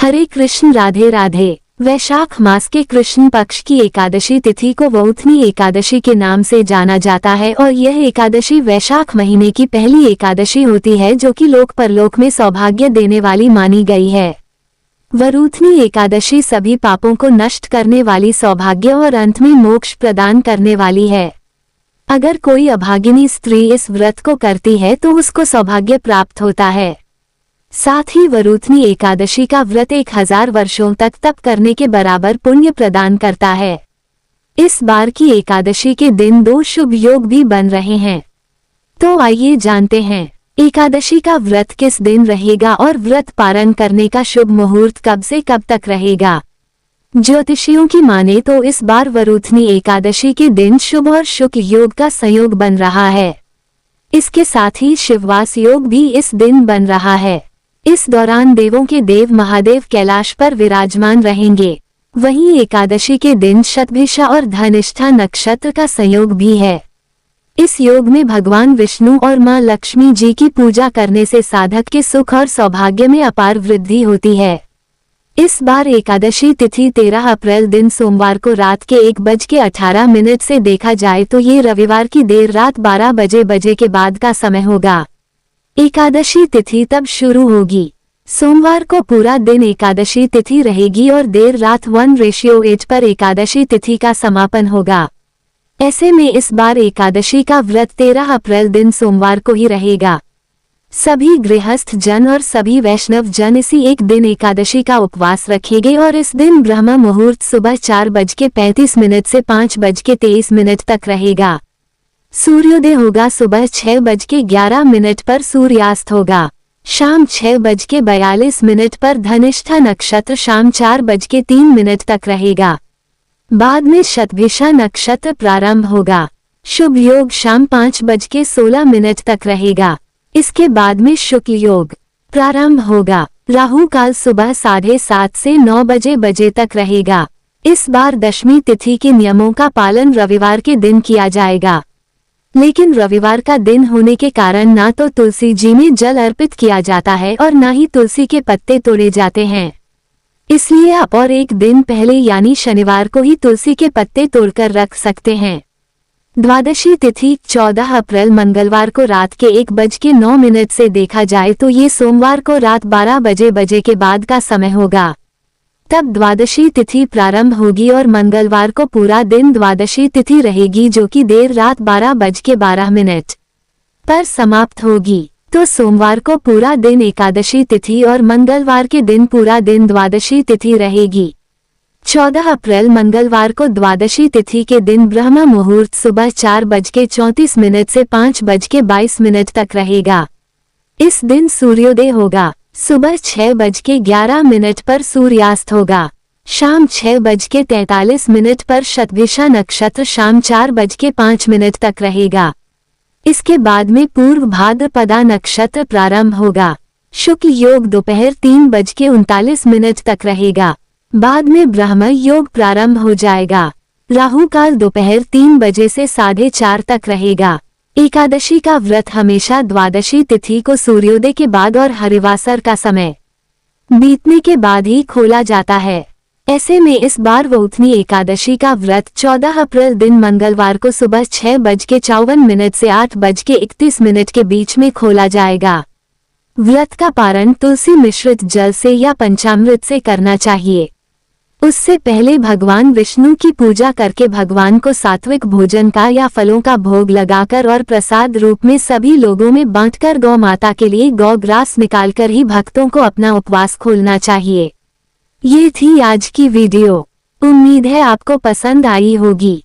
हरे कृष्ण, राधे राधे। वैशाख मास के कृष्ण पक्ष की एकादशी तिथि को वौथनी एकादशी के नाम से जाना जाता है और यह एकादशी वैशाख महीने की पहली एकादशी होती है, जो कि लोक परलोक में सौभाग्य देने वाली मानी गई है। वरूथनी एकादशी सभी पापों को नष्ट करने वाली, सौभाग्य और अंत में मोक्ष प्रदान करने वाली है। अगर कोई अभागिनी स्त्री इस व्रत को करती है तो उसको सौभाग्य प्राप्त होता है। साथ ही वरूथनी एकादशी का व्रत 1000 वर्षों तक तप करने के बराबर पुण्य प्रदान करता है। इस बार की एकादशी के दिन 2 शुभ योग भी बन रहे हैं, तो आइए जानते हैं एकादशी का व्रत किस दिन रहेगा और व्रत पारण करने का शुभ मुहूर्त कब से कब तक रहेगा। ज्योतिषियों की माने तो इस बार वरूथनी एकादशी के दिन शुभ और शुक्ल योग का संयोग बन रहा है। इसके साथ ही शिववास योग भी इस दिन बन रहा है। इस दौरान देवों के देव महादेव कैलाश पर विराजमान रहेंगे। वहीं एकादशी के दिन शतभिषा और धनिष्ठा नक्षत्र का संयोग भी है। इस योग में भगवान विष्णु और मां लक्ष्मी जी की पूजा करने से साधक के सुख और सौभाग्य में अपार वृद्धि होती है। इस बार एकादशी तिथि 13 अप्रैल दिन सोमवार को रात के 1:18 से देखा जाए तो ये रविवार की देर रात 12 बजे के बाद का समय होगा। एकादशी तिथि तब शुरू होगी। सोमवार को पूरा दिन एकादशी तिथि रहेगी और देर रात 1:8 पर एकादशी तिथि का समापन होगा। ऐसे में इस बार एकादशी का व्रत 13 अप्रैल दिन सोमवार को ही रहेगा। सभी गृहस्थ जन और सभी वैष्णव जन इसी एक दिन एकादशी का उपवास रखेंगे और इस दिन ब्रह्म मुहूर्त सुबह 4:35 से 5:23 तक रहेगा। सूर्योदय होगा सुबह 6:11 पर, सूर्यास्त होगा शाम 6:42 पर। धनिष्ठा नक्षत्र शाम 4:03 तक रहेगा। बाद में शतभिषा नक्षत्र प्रारंभ होगा। शुभ योग शाम 5:16 तक रहेगा। इसके बाद में शुक्ल योग प्रारंभ होगा। राहु काल सुबह 7:30 से 9 बजे तक रहेगा। इस बार दशमी तिथि के नियमों का पालन रविवार के दिन किया जाएगा, लेकिन रविवार का दिन होने के कारण ना तो तुलसी जी में जल अर्पित किया जाता है और ना ही तुलसी के पत्ते तोड़े जाते हैं। इसलिए आप और एक दिन पहले यानी शनिवार को ही तुलसी के पत्ते तोड़कर रख सकते हैं। द्वादशी तिथि 14 अप्रैल मंगलवार को रात के 1:09 से देखा जाए तो ये सोमवार को रात 12 बजे के बाद का समय होगा। तब द्वादशी तिथि प्रारंभ होगी और मंगलवार को पूरा दिन द्वादशी तिथि रहेगी, जो कि देर रात 12:12 पर समाप्त होगी। तो सोमवार को पूरा दिन एकादशी तिथि और मंगलवार के दिन पूरा दिन द्वादशी तिथि रहेगी। 14 अप्रैल मंगलवार को द्वादशी तिथि के दिन ब्रह्म मुहूर्त सुबह 4:34 से 5:22 तक रहेगा। इस दिन सूर्योदय होगा सुबह 6:11 पर, सूर्यास्त होगा शाम 6:43 पर। शतभिषा नक्षत्र शाम 4:05 तक रहेगा। इसके बाद में पूर्व भाद्रपदा नक्षत्र प्रारंभ होगा। शुक्ल योग दोपहर 3:39 तक रहेगा। बाद में ब्रह्म योग प्रारंभ हो जाएगा। राहु काल दोपहर 3 बजे से 4:30 तक रहेगा। एकादशी का व्रत हमेशा द्वादशी तिथि को सूर्योदय के बाद और हरिवासर का समय बीतने के बाद ही खोला जाता है। ऐसे में इस बार वरूथनी एकादशी का व्रत 14 अप्रैल दिन मंगलवार को सुबह 6:54 से 8:31 के बीच में खोला जाएगा। व्रत का पारण तुलसी मिश्रित जल से या पंचामृत से करना चाहिए। उससे पहले भगवान विष्णु की पूजा करके भगवान को सात्विक भोजन का या फलों का भोग लगाकर और प्रसाद रूप में सभी लोगों में बांटकर गौ माता के लिए गौ ग्रास निकालकर ही भक्तों को अपना उपवास खोलना चाहिए। ये थी आज की वीडियो। उम्मीद है आपको पसंद आई होगी।